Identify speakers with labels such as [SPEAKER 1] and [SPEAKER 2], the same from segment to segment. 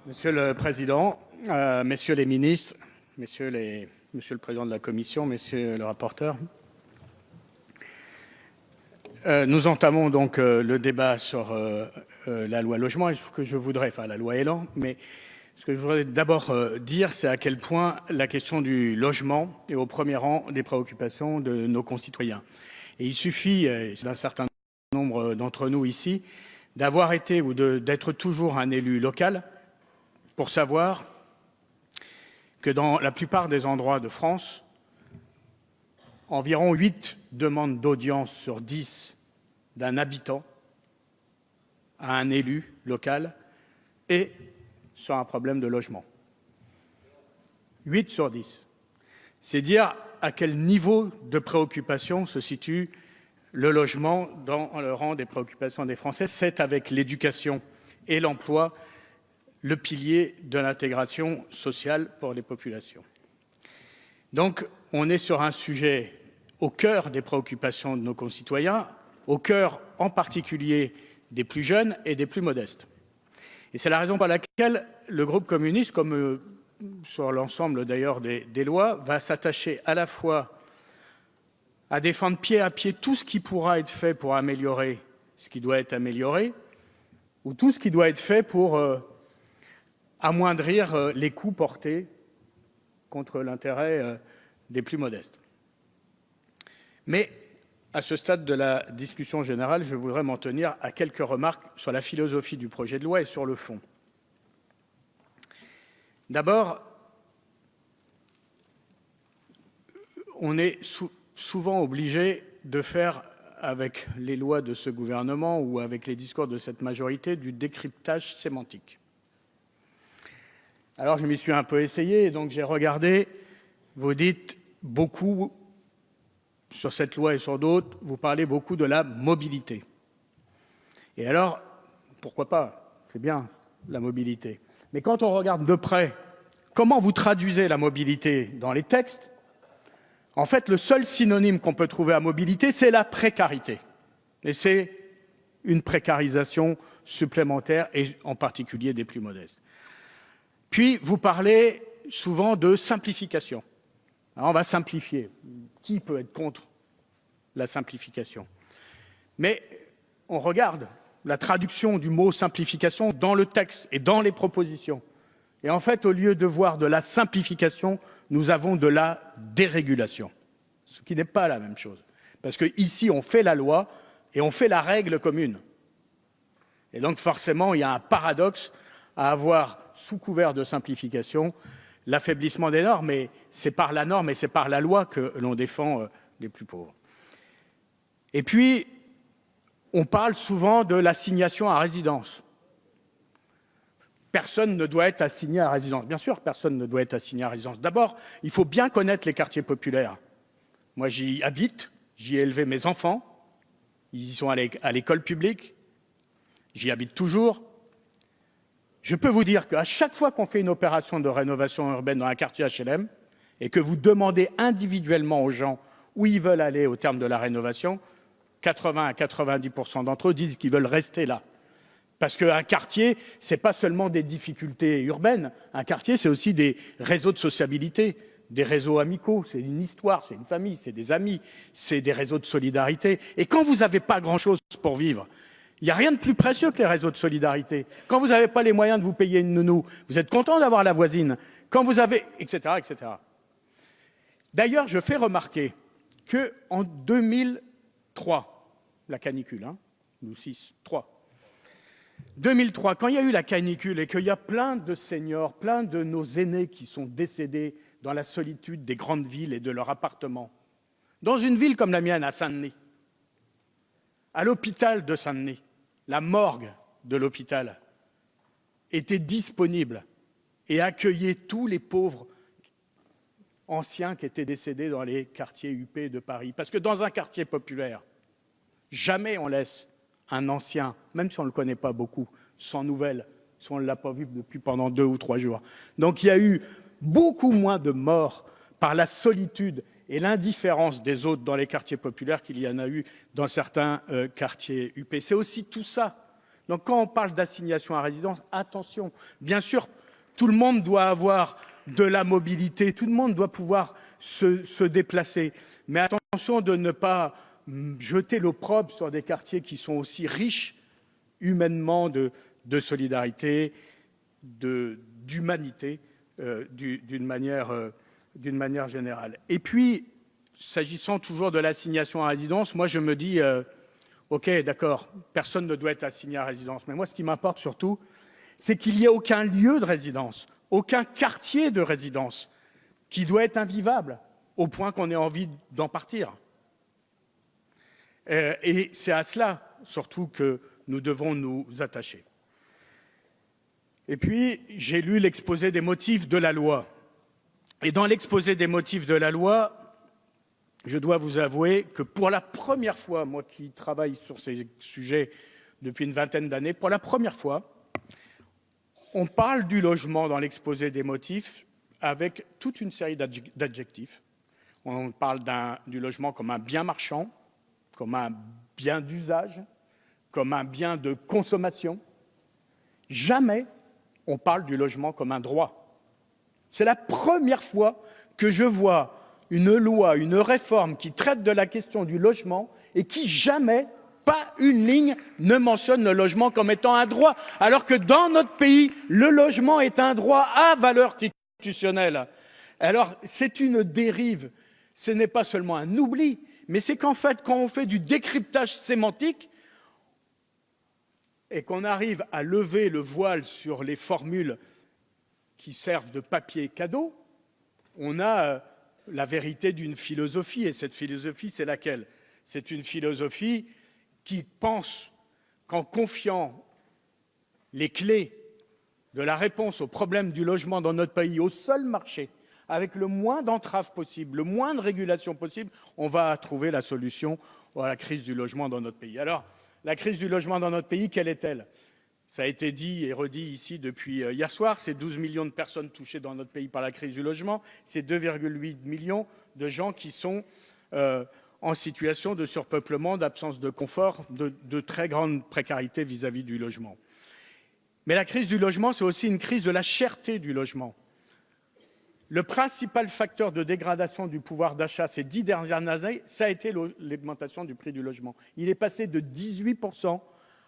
[SPEAKER 1] Monsieur le Président, Messieurs les ministres, Monsieur le Président de la Commission, Messieurs le rapporteur, nous entamons donc le débat sur la loi logement et ce que je voudrais, enfin la loi Elan, mais ce que je voudrais d'abord dire, c'est à quel point la question du logement est au premier rang des préoccupations de nos concitoyens. Et il suffit, d'un certain nombre d'entre nous ici, d'avoir été ou d'être toujours un élu local pour savoir que dans la plupart des endroits de France, environ 8 demandes d'audience sur 10 d'un habitant à un élu local et sur un problème de logement. 8 sur 10. C'est dire à quel niveau de préoccupation se situe le logement dans le rang des préoccupations des Français. C'est avec l'éducation et l'emploi le pilier de l'intégration sociale pour les populations. Donc, on est sur un sujet au cœur des préoccupations de nos concitoyens, au cœur en particulier des plus jeunes et des plus modestes. Et c'est la raison pour laquelle le groupe communiste, comme sur l'ensemble d'ailleurs des lois, va s'attacher à la fois à défendre pied à pied tout ce qui pourra être fait pour améliorer ce qui doit être amélioré, ou tout ce qui doit être fait pour amoindrir les coûts portés contre l'intérêt des plus modestes. Mais à ce stade de la discussion générale, je voudrais m'en tenir à quelques remarques sur la philosophie du projet de loi et sur le fond. D'abord, on est souvent obligé de faire, avec les lois de ce gouvernement ou avec les discours de cette majorité, du décryptage sémantique. Alors, je m'y suis un peu essayé, et donc j'ai regardé, vous dites beaucoup, sur cette loi et sur d'autres, vous parlez beaucoup de la mobilité. Et alors, pourquoi pas? C'est bien, la mobilité. Mais quand on regarde de près, comment vous traduisez la mobilité dans les textes? En fait, le seul synonyme qu'on peut trouver à mobilité, c'est la précarité. Et c'est une précarisation supplémentaire, et en particulier des plus modestes. Puis, vous parlez souvent de simplification. Alors, on va simplifier. Qui peut être contre la simplification? Mais on regarde la traduction du mot simplification dans le texte et dans les propositions. Et en fait, au lieu de voir de la simplification, nous avons de la dérégulation, ce qui n'est pas la même chose. Parce qu'ici, on fait la loi et on fait la règle commune. Et donc, forcément, il y a un paradoxe à avoir, sous couvert de simplification, l'affaiblissement des normes. Et c'est par la norme et c'est par la loi que l'on défend les plus pauvres. Et puis, on parle souvent de l'assignation à résidence. Personne ne doit être assigné à résidence. Bien sûr, personne ne doit être assigné à résidence. D'abord, il faut bien connaître les quartiers populaires. Moi, j'y habite, j'y ai élevé mes enfants, ils y sont allés à l'école publique, j'y habite toujours. Je peux vous dire qu'à chaque fois qu'on fait une opération de rénovation urbaine dans un quartier HLM et que vous demandez individuellement aux gens où ils veulent aller au terme de la rénovation, 80 à 90% d'entre eux disent qu'ils veulent rester là. Parce qu'un quartier, ce n'est pas seulement des difficultés urbaines. Un quartier, c'est aussi des réseaux de sociabilité, des réseaux amicaux. C'est une histoire, c'est une famille, c'est des amis, c'est des réseaux de solidarité. Et quand vous n'avez pas grand-chose pour vivre, il n'y a rien de plus précieux que les réseaux de solidarité. Quand vous n'avez pas les moyens de vous payer une nounou, vous êtes content d'avoir la voisine. Quand vous avez... etc., etc. D'ailleurs, je fais remarquer qu'en 2003, la canicule, nous 3, 2003, quand il y a eu la canicule et qu'il y a plein de seniors, plein de nos aînés qui sont décédés dans la solitude des grandes villes et de leur appartement, dans une ville comme la mienne, à Saint-Denis, à l'hôpital de Saint-Denis, la morgue de l'hôpital était disponible et accueillait tous les pauvres anciens qui étaient décédés dans les quartiers UP de Paris. Parce que dans un quartier populaire, jamais on laisse un ancien, même si on ne le connaît pas beaucoup, sans nouvelles, si on ne l'a pas vu depuis pendant 2 ou 3 jours. Donc il y a eu beaucoup moins de morts par la solitude et l'indifférence des autres dans les quartiers populaires qu'il y en a eu dans certains quartiers UP. C'est aussi tout ça Donc quand on parle d'assignation à résidence, attention, bien sûr, tout le monde doit avoir de la mobilité, tout le monde doit pouvoir se déplacer, mais attention de ne pas jeter l'opprobre sur des quartiers qui sont aussi riches humainement de solidarité, d'humanité, d'une manière générale. Et puis, s'agissant toujours de l'assignation à résidence, moi je me dis, ok, d'accord, personne ne doit être assigné à résidence, mais moi ce qui m'importe surtout, c'est qu'il n'y ait aucun lieu de résidence, aucun quartier de résidence qui doit être invivable au point qu'on ait envie d'en partir. Et c'est à cela surtout que nous devons nous attacher. Et puis, j'ai lu l'exposé des motifs de la loi. Et dans l'exposé des motifs de la loi, je dois vous avouer que pour la première fois, moi qui travaille sur ces sujets depuis une vingtaine d'années, pour la première fois, on parle du logement dans l'exposé des motifs avec toute une série d'adjectifs. On parle du logement comme un bien marchand, comme un bien d'usage, comme un bien de consommation. Jamais on parle du logement comme un droit. C'est la première fois que je vois une loi, une réforme qui traite de la question du logement et qui jamais, pas une ligne, ne mentionne le logement comme étant un droit, alors que dans notre pays, le logement est un droit à valeur constitutionnelle. Alors, c'est une dérive. Ce n'est pas seulement un oubli, mais c'est qu'en fait, quand on fait du décryptage sémantique, et qu'on arrive à lever le voile sur les formules qui servent de papier cadeau, on a la vérité d'une philosophie. Et cette philosophie, c'est laquelle? C'est une philosophie qui pense qu'en confiant les clés de la réponse au problème du logement dans notre pays au seul marché, avec le moins d'entraves possible, le moins de régulation possible, on va trouver la solution à la crise du logement dans notre pays. Alors, la crise du logement dans notre pays, quelle est-elle? Ça a été dit et redit ici depuis hier soir, c'est 12 millions de personnes touchées dans notre pays par la crise du logement, c'est 2,8 millions de gens qui sont en situation de surpeuplement, d'absence de confort, de très grande précarité vis-à-vis du logement. Mais la crise du logement, c'est aussi une crise de la cherté du logement. Le principal facteur de dégradation du pouvoir d'achat ces 10 dernières années, ça a été l'augmentation du prix du logement. Il est passé de 18%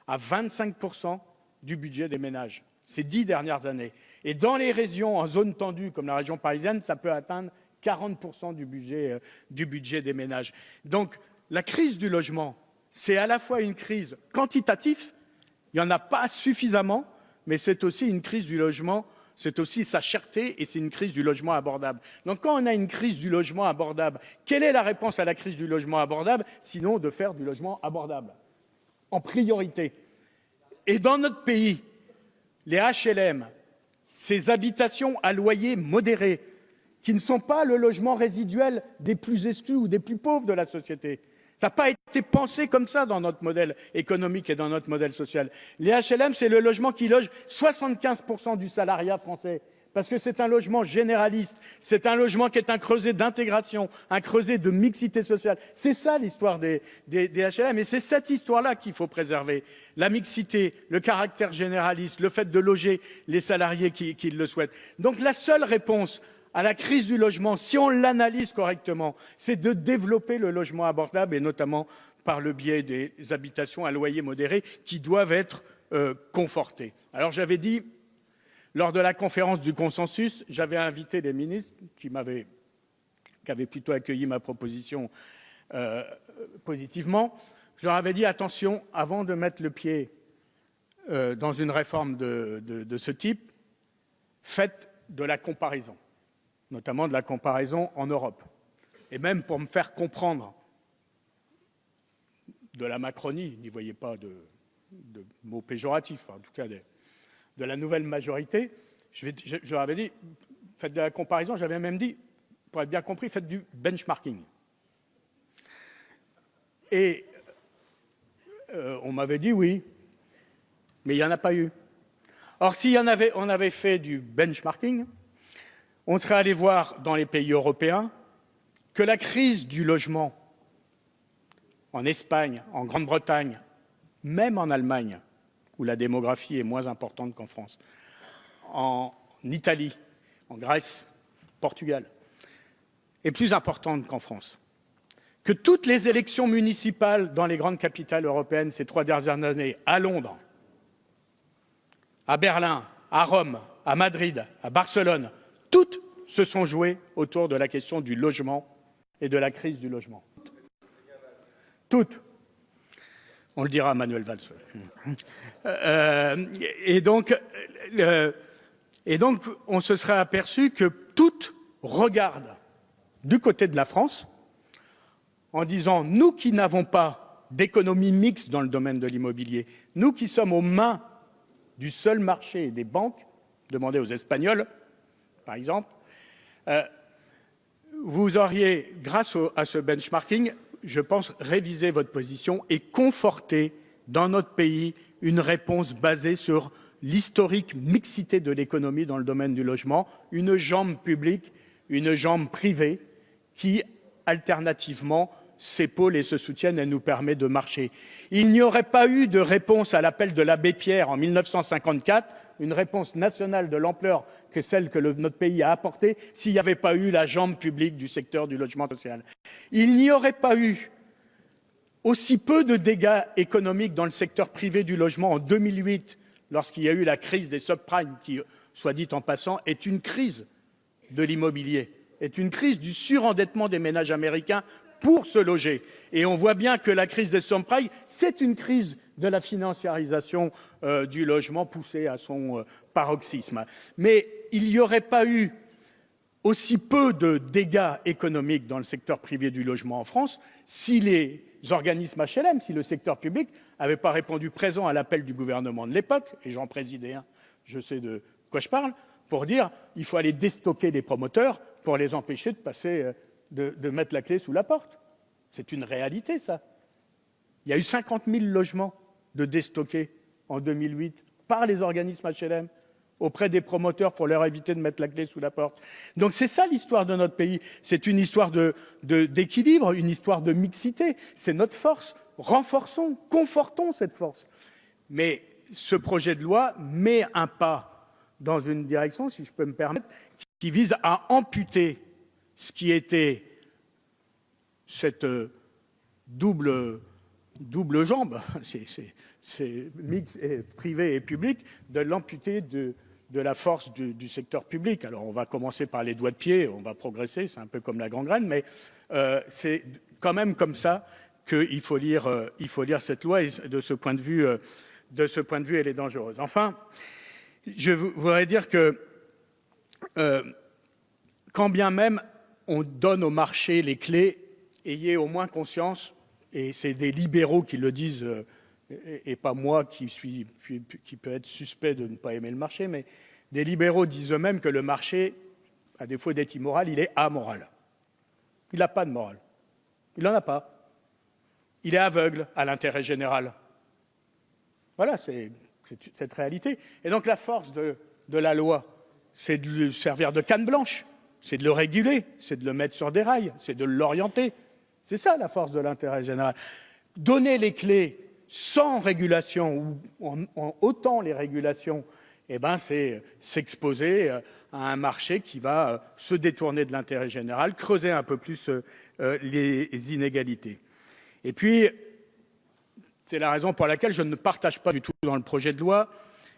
[SPEAKER 1] à 25% du budget des ménages ces 10 dernières années. Et dans les régions en zone tendue, comme la région parisienne, ça peut atteindre 40% du budget des ménages. Donc la crise du logement, c'est à la fois une crise quantitative, il n'y en a pas suffisamment, mais c'est aussi une crise du logement. C'est aussi sa cherté et c'est une crise du logement abordable. Donc quand on a une crise du logement abordable, quelle est la réponse à la crise du logement abordable, sinon de faire du logement abordable, en priorité? Et dans notre pays, les HLM, ces habitations à loyer modéré, qui ne sont pas le logement résiduel des plus exclus ou des plus pauvres de la société, ça n'a pas été pensé comme ça dans notre modèle économique et dans notre modèle social. Les HLM, c'est le logement qui loge 75% du salariat français, parce que c'est un logement généraliste, c'est un logement qui est un creuset d'intégration, un creuset de mixité sociale. C'est ça l'histoire des HLM, et c'est cette histoire-là qu'il faut préserver. La mixité, le caractère généraliste, le fait de loger les salariés qui le souhaitent. Donc la seule réponse à la crise du logement, si on l'analyse correctement, c'est de développer le logement abordable et notamment par le biais des habitations à loyer modéré qui doivent être confortées. Alors j'avais dit, lors de la conférence du consensus, j'avais invité les ministres qui avaient plutôt accueilli ma proposition positivement. Je leur avais dit, attention, avant de mettre le pied dans une réforme de ce type, faites de la comparaison, notamment de la comparaison en Europe. Et même pour me faire comprendre de la Macronie, n'y voyez pas de mots péjoratifs, en tout cas de la nouvelle majorité, je leur avais dit, faites de la comparaison, j'avais même dit, pour être bien compris, faites du benchmarking. Et on m'avait dit oui, mais il n'y en a pas eu. Or, si on avait fait du benchmarking, on serait allé voir dans les pays européens que la crise du logement en Espagne, en Grande-Bretagne, même en Allemagne, où la démographie est moins importante qu'en France, en Italie, en Grèce, Portugal, est plus importante qu'en France, que toutes les élections municipales dans les grandes capitales européennes ces 3 dernières années, à Londres, à Berlin, à Rome, à Madrid, à Barcelone, toutes se sont jouées autour de la question du logement et de la crise du logement. Toutes. On le dira à Manuel Valls. Et donc, on se serait aperçu que toutes regardent du côté de la France en disant « nous qui n'avons pas d'économie mixte dans le domaine de l'immobilier, nous qui sommes aux mains du seul marché des banques, demandez aux Espagnols, par exemple, vous auriez, grâce à ce benchmarking, je pense, révisé votre position et conforté dans notre pays une réponse basée sur l'historique mixité de l'économie dans le domaine du logement, une jambe publique, une jambe privée qui, alternativement, s'épaulent et se soutiennent et nous permet de marcher. Il n'y aurait pas eu de réponse à l'appel de l'abbé Pierre en 1954, une réponse nationale de l'ampleur que celle que notre pays a apportée, s'il n'y avait pas eu la jambe publique du secteur du logement social. Il n'y aurait pas eu aussi peu de dégâts économiques dans le secteur privé du logement en 2008, lorsqu'il y a eu la crise des subprimes, qui, soit dit en passant, est une crise de l'immobilier, est une crise du surendettement des ménages américains pour se loger. Et on voit bien que la crise des subprimes, c'est une crise de la financiarisation du logement poussée à son paroxysme. Mais il n'y aurait pas eu aussi peu de dégâts économiques dans le secteur privé du logement en France si les organismes HLM, si le secteur public n'avait pas répondu présent à l'appel du gouvernement de l'époque, et j'en présidais un, je sais de quoi je parle, pour dire il faut aller déstocker les promoteurs pour les empêcher de passer, de mettre la clé sous la porte. C'est une réalité, ça. Il y a eu 50 000 logements de déstockés en 2008 par les organismes HLM auprès des promoteurs pour leur éviter de mettre la clé sous la porte. Donc c'est ça l'histoire de notre pays. C'est une histoire d'équilibre, une histoire de mixité. C'est notre force. Renforçons, confortons cette force. Mais ce projet de loi met un pas dans une direction, si je peux me permettre, qui vise à amputer ce qui était cette double jambe, c'est mix privé et public, de l'amputer de la force du secteur public. Alors on va commencer par les doigts de pied, on va progresser, c'est un peu comme la gangrène, mais c'est quand même comme ça qu'il faut lire cette loi, et de ce point de vue, elle est dangereuse. Enfin, je voudrais dire que quand bien même on donne au marché les clés, ayez au moins conscience, et c'est des libéraux qui le disent, et pas moi qui peut être suspect de ne pas aimer le marché, mais des libéraux disent eux-mêmes que le marché, à défaut d'être immoral, il est amoral. Il n'a pas de morale. Il n'en a pas. Il est aveugle à l'intérêt général. Voilà, c'est cette réalité. Et donc la force de la loi, c'est de lui servir de canne blanche, c'est de le réguler, c'est de le mettre sur des rails, c'est de l'orienter. C'est ça la force de l'intérêt général. Donner les clés sans régulation ou en ôtant les régulations, eh ben c'est s'exposer à un marché qui va se détourner de l'intérêt général, creuser un peu plus les inégalités. Et puis, c'est la raison pour laquelle je ne partage pas du tout dans le projet de loi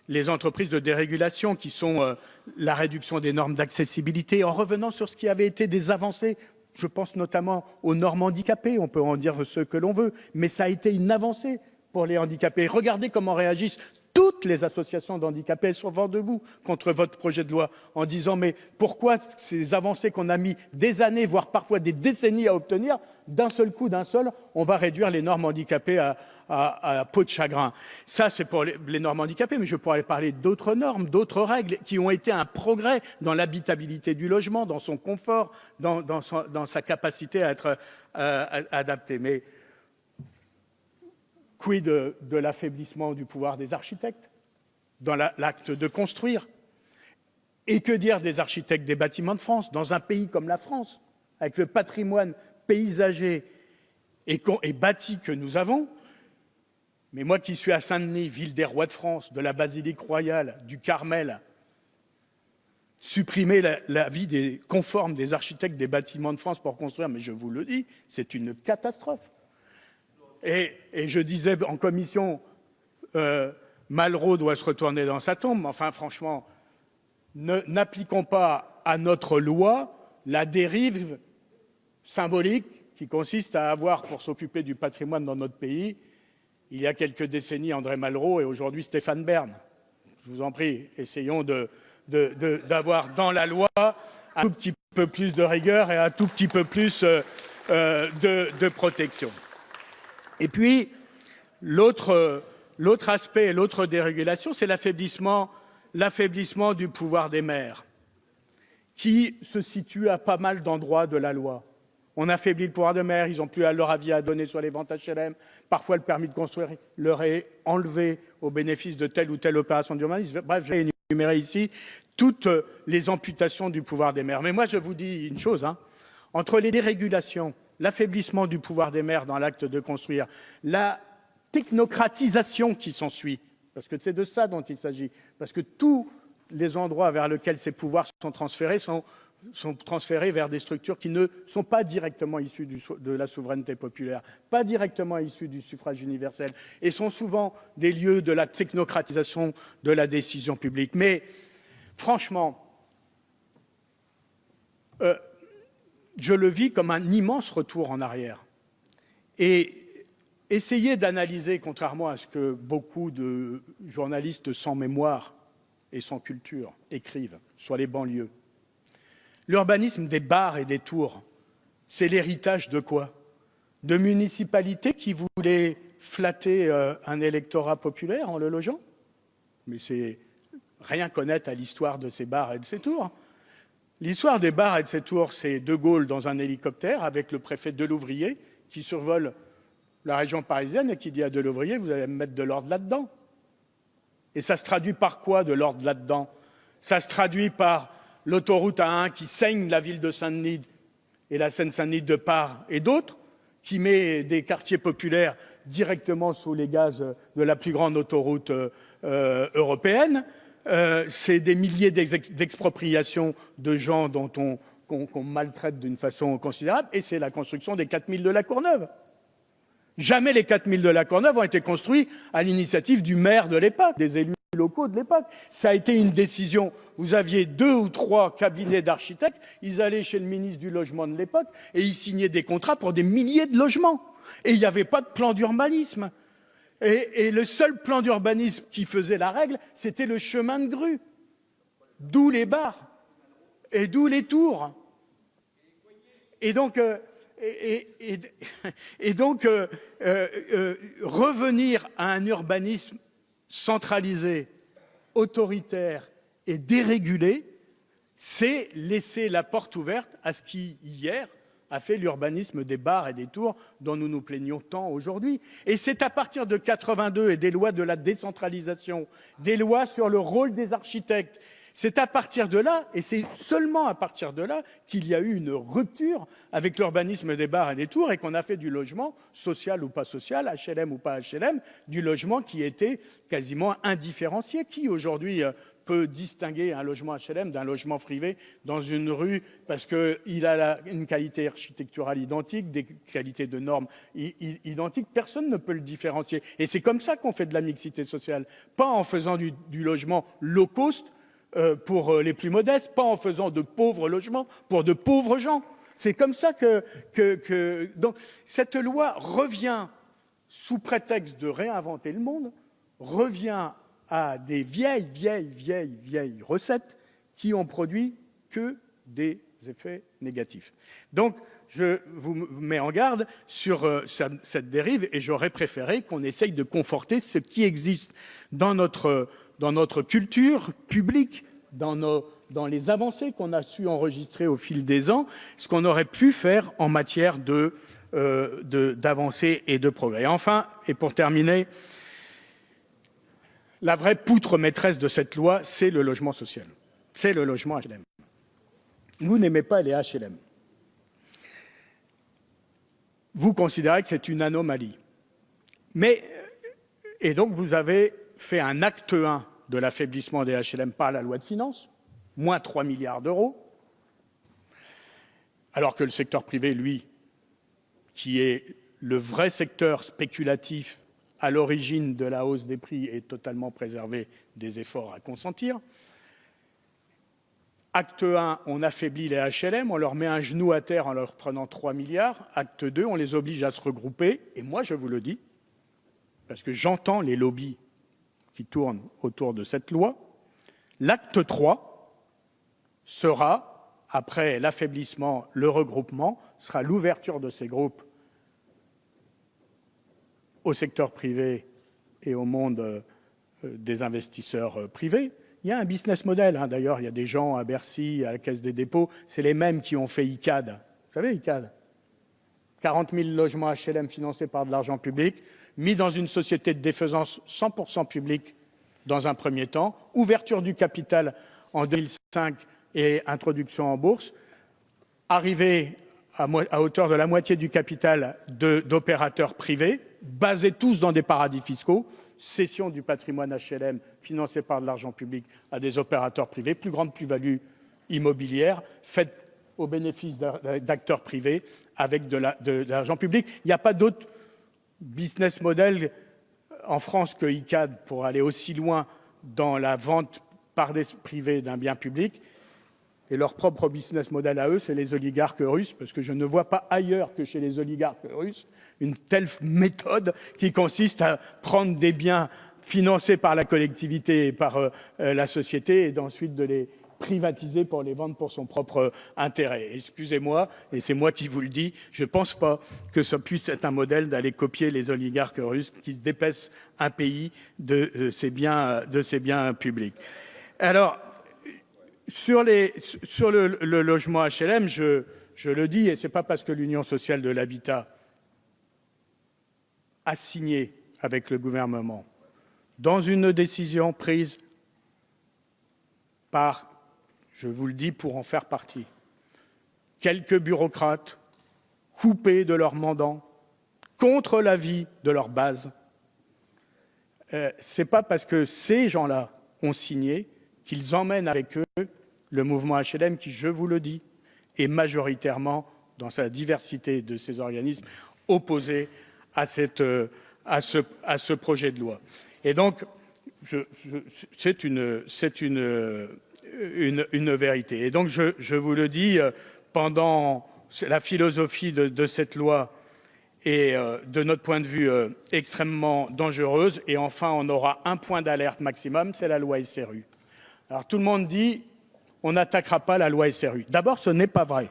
[SPEAKER 1] les entreprises de dérégulation qui sont la réduction des normes d'accessibilité en revenant sur ce qui avait été des avancées. Je pense notamment aux normes handicapées, on peut en dire ce que l'on veut, mais ça a été une avancée pour les handicapés. Regardez comment réagissent toutes les associations d'handicapés. Elles sont vent debout contre votre projet de loi en disant mais pourquoi ces avancées qu'on a mis des années, voire parfois des décennies à obtenir, d'un seul coup, on va réduire les normes handicapées à peau de chagrin. Ça, c'est pour les normes handicapées, mais je pourrais parler d'autres normes, d'autres règles qui ont été un progrès dans l'habitabilité du logement, dans son confort, dans sa capacité à être adapté. Mais quid de l'affaiblissement du pouvoir des architectes dans l'acte de construire? Et que dire des architectes des bâtiments de France, dans un pays comme la France, avec le patrimoine paysager et bâti que nous avons? Mais moi qui suis à Saint-Denis, ville des rois de France, de la Basilique royale, du Carmel, supprimer l'avis conforme des architectes des bâtiments de France pour construire, mais je vous le dis, c'est une catastrophe. Et je disais en commission, Malraux doit se retourner dans sa tombe. Enfin, franchement, n'appliquons pas à notre loi la dérive symbolique qui consiste à avoir, pour s'occuper du patrimoine dans notre pays, il y a quelques décennies, André Malraux et aujourd'hui Stéphane Bern. Je vous en prie, essayons d'avoir dans la loi un tout petit peu plus de rigueur et un tout petit peu plus de protection. Et puis, l'autre aspect, l'autre dérégulation, c'est l'affaiblissement du pouvoir des maires, qui se situe à pas mal d'endroits de la loi. On affaiblit le pouvoir des maires, ils n'ont plus leur avis à donner sur les ventes HLM. Parfois, le permis de construire leur est enlevé au bénéfice de telle ou telle opération d'urbanisme. Bref, j'ai énuméré ici toutes les amputations du pouvoir des maires. Mais moi, je vous dis une chose, entre les dérégulations, l'affaiblissement du pouvoir des maires dans l'acte de construire, la technocratisation qui s'ensuit, parce que c'est de ça dont il s'agit, parce que tous les endroits vers lesquels ces pouvoirs sont transférés sont transférés vers des structures qui ne sont pas directement issues de la souveraineté populaire, pas directement issues du suffrage universel, et sont souvent des lieux de la technocratisation de la décision publique. Mais franchement, je le vis comme un immense retour en arrière. Et essayez d'analyser, contrairement à ce que beaucoup de journalistes sans mémoire et sans culture écrivent sur les banlieues, l'urbanisme des bars et des tours, c'est l'héritage de quoi? De municipalités qui voulaient flatter un électorat populaire en le logeant? Mais c'est rien connaître à l'histoire de ces bars et de ces tours. L'histoire des bars et de ces tours, c'est De Gaulle dans un hélicoptère avec le préfet Delouvrier qui survole la région parisienne et qui dit à Delouvrier, vous allez me mettre de l'ordre là-dedans. Et ça se traduit par quoi, de l'ordre là-dedans? Ça se traduit par l'autoroute A1 qui saigne la ville de Saint-Denis et la Seine-Saint-Denis de part et d'autres, qui met des quartiers populaires directement sous les gaz de la plus grande autoroute européenne. C'est des milliers d'expropriations de gens qu'on maltraite d'une façon considérable, et c'est la construction des 4000 de la Courneuve. Jamais les 4000 de la Courneuve ont été construits à l'initiative du maire de l'époque, des élus locaux de l'époque. Ça a été une décision. Vous aviez 2 ou 3 cabinets d'architectes, ils allaient chez le ministre du Logement de l'époque et ils signaient des contrats pour des milliers de logements. Et il n'y avait pas de plan d'urbanisme. Et le seul plan d'urbanisme qui faisait la règle, c'était le chemin de grue. D'où les bars et d'où les tours. Et donc, revenir à un urbanisme centralisé, autoritaire et dérégulé, c'est laisser la porte ouverte à ce qui, hier, a fait l'urbanisme des bars et des tours dont nous nous plaignons tant aujourd'hui. Et c'est à partir de 82 et des lois de la décentralisation, des lois sur le rôle des architectes, c'est à partir de là, et c'est seulement à partir de là, qu'il y a eu une rupture avec l'urbanisme des bars et des tours et qu'on a fait du logement, social ou pas social, HLM ou pas HLM, du logement qui était quasiment indifférencié. Qui aujourd'hui peut distinguer un logement HLM d'un logement privé dans une rue parce qu'il a une qualité architecturale identique, des qualités de normes identiques? Personne ne peut le différencier. Et c'est comme ça qu'on fait de la mixité sociale, pas en faisant du logement low cost, pour les plus modestes, pas en faisant de pauvres logements pour de pauvres gens. C'est comme ça donc cette loi revient, sous prétexte de réinventer le monde, revient à des vieilles recettes qui ont produit que des effets négatifs. Donc, je vous mets en garde sur cette dérive et j'aurais préféré qu'on essaye de conforter ce qui existe dans notre culture publique, dans les avancées qu'on a su enregistrer au fil des ans, ce qu'on aurait pu faire en matière d'avancées et de progrès. Enfin, et pour terminer, la vraie poutre maîtresse de cette loi, c'est le logement social. C'est le logement HLM. Vous n'aimez pas les HLM. Vous considérez que c'est une anomalie. Mais Et donc, vous avez fait un acte 1 de l'affaiblissement des HLM par la loi de finances, moins 3 milliards d'euros, alors que le secteur privé, lui, qui est le vrai secteur spéculatif à l'origine de la hausse des prix, est totalement préservé des efforts à consentir. Acte 1, on affaiblit les HLM, on leur met un genou à terre en leur prenant 3 milliards. Acte 2, on les oblige à se regrouper. Et moi, je vous le dis, parce que j'entends les lobbies qui tournent autour de cette loi, l'acte 3 sera, après l'affaiblissement, le regroupement, sera l'ouverture de ces groupes au secteur privé et au monde des investisseurs privés. Il y a un business model, hein. D'ailleurs, il y a des gens à Bercy, à la Caisse des dépôts, c'est les mêmes qui ont fait ICAD. Vous savez, ICAD, 40 000 logements HLM financés par de l'argent public, mis dans une société de défaisance 100% publique dans un premier temps, ouverture du capital en 2005 et introduction en bourse, arrivée à hauteur de la moitié du capital d'opérateurs privés, basés tous dans des paradis fiscaux, cession du patrimoine HLM financé par de l'argent public à des opérateurs privés, plus grande plus-value immobilière faite au bénéfice d'acteurs privés avec de l'argent public. Il n'y a pas d'autre business model en France que ICAD pour aller aussi loin dans la vente par des privés d'un bien public. Et leur propre business model à eux, c'est les oligarques russes, parce que je ne vois pas ailleurs que chez les oligarques russes une telle méthode qui consiste à prendre des biens financés par la collectivité et par la société et d'ensuite de les privatiser pour les vendre pour son propre intérêt. Excusez-moi, et c'est moi qui vous le dis, je ne pense pas que ça puisse être un modèle d'aller copier les oligarques russes qui se dépècent un pays de ses biens publics. Alors, sur le logement HLM, je le dis, et ce n'est pas parce que l'Union sociale de l'habitat a signé avec le gouvernement dans une décision prise par, je vous le dis pour en faire partie, quelques bureaucrates coupés de leur mandant, contre l'avis de leur base. Ce n'est pas parce que ces gens-là ont signé qu'ils emmènent avec eux le mouvement HLM qui, je vous le dis, est majoritairement, dans sa diversité de ces organismes, opposé à ce projet de loi. Et donc, c'est une vérité. Et donc, je vous le dis, pendant la philosophie de cette loi est, de notre point de vue, extrêmement dangereuse. Et enfin, on aura un point d'alerte maximum, c'est la loi SRU. Alors, tout le monde dit on n'attaquera pas la loi SRU. D'abord, ce n'est pas vrai.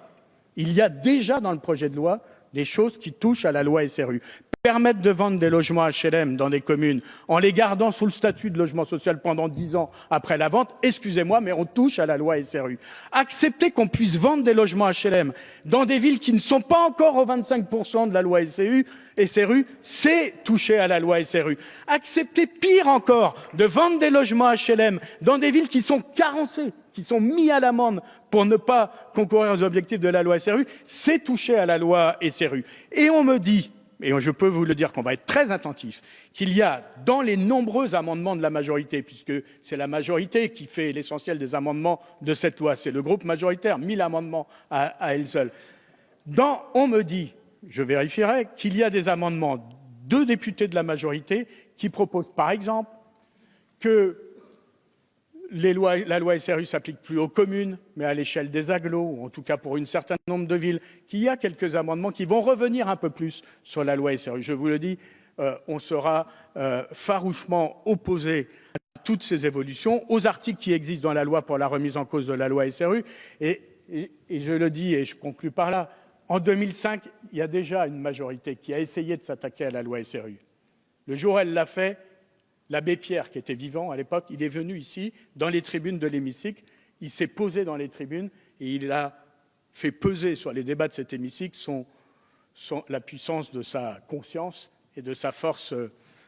[SPEAKER 1] Il y a déjà dans le projet de loi des choses qui touchent à la loi SRU. Permettre de vendre des logements HLM dans des communes en les gardant sous le statut de logement social pendant 10 ans après la vente, excusez-moi, mais on touche à la loi SRU. Accepter qu'on puisse vendre des logements HLM dans des villes qui ne sont pas encore aux 25% de la loi SRU, c'est toucher à la loi SRU. Accepter, pire encore, de vendre des logements HLM dans des villes qui sont carencées, qui sont mis à l'amende pour ne pas concourir aux objectifs de la loi SRU, c'est toucher à la loi SRU. Et on me dit, et je peux vous le dire qu'on va être très attentif, qu'il y a dans les nombreux amendements de la majorité, puisque c'est la majorité qui fait l'essentiel des amendements de cette loi, c'est le groupe majoritaire, 1000 amendements à elle seule. On me dit, je vérifierai, qu'il y a des amendements de députés de la majorité qui proposent par exemple que la loi SRU s'applique plus aux communes, mais à l'échelle des agglos, ou en tout cas pour un certain nombre de villes, qu'il y a quelques amendements qui vont revenir un peu plus sur la loi SRU. Je vous le dis, on sera farouchement opposé à toutes ces évolutions, aux articles qui existent dans la loi pour la remise en cause de la loi SRU. Et je le dis, et je conclus par là, en 2005, il y a déjà une majorité qui a essayé de s'attaquer à la loi SRU. Le jour où elle l'a fait, l'abbé Pierre, qui était vivant à l'époque, il est venu ici, dans les tribunes de l'hémicycle, il s'est posé dans les tribunes et il a fait peser sur les débats de cet hémicycle la puissance de sa conscience et de sa force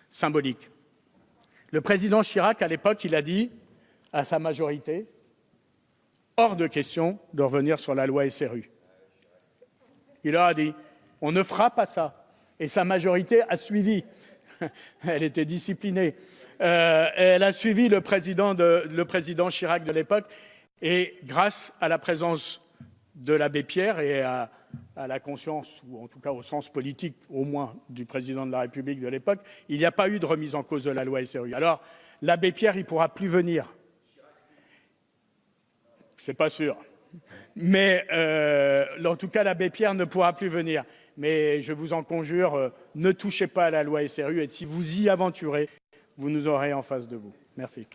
[SPEAKER 1] symbolique. Le président Chirac, à l'époque, il a dit à sa majorité « hors de question de revenir sur la loi SRU ». Il leur a dit « on ne fera pas ça ». Et sa majorité a suivi. Elle était disciplinée. Elle a suivi le président Chirac de l'époque. Et grâce à la présence de l'abbé Pierre et à la conscience, ou en tout cas au sens politique, au moins, du président de la République de l'époque, il n'y a pas eu de remise en cause de la loi SRU. Alors, l'abbé Pierre, il ne pourra plus venir. C'est pas sûr. Mais en tout cas, l'abbé Pierre ne pourra plus venir. Mais je vous en conjure, ne touchez pas à la loi SRU. Et si vous y aventurez, vous nous aurez en face de vous. Merci.